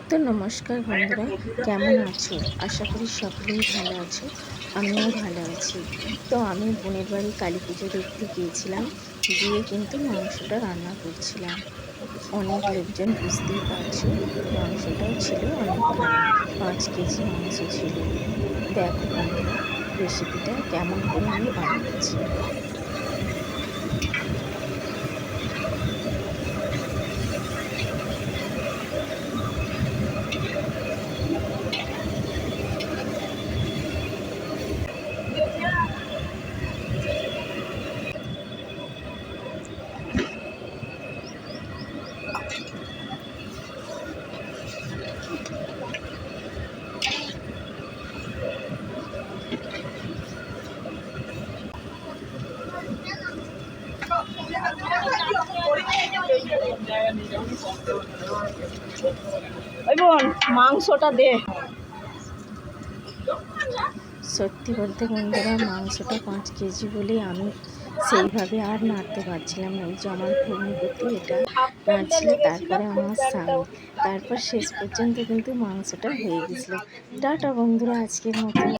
তো নমস্কার বন্ধুরা, কেমন আছো? আশা করি সকলেই ভালো আছো। আমিও ভালো আছি। তো আমি বোনের বাড়ি কালী পুজো দেখতে গিয়েছিলাম, গিয়ে কিন্তু মাংসটা রান্না করছিলাম। অনেক লোকজন, বুঝতেই পারছো, মাংসটাও ছিল অনেকখানি, 5 কেজি মাংস ছিল। দেখো বন্ধুরা, রেসিপিটা কেমন করে আমি বানিয়েছি। বোন, মাংসটা দে। সত্যি বলতে বন্ধুরা, মাংসটা 5 কেজি বলে আমি সেইভাবে আর নাড়তে পারছিলাম না। ওই যে আমার ভগ্নিপতি এটা নাড়ছিল, তারপরে আমার স্বামী, তারপর শেষ পর্যন্ত কিন্তু মাংসটা হয়ে গেছিলো। টাটা বন্ধুরা, আজকের মতো।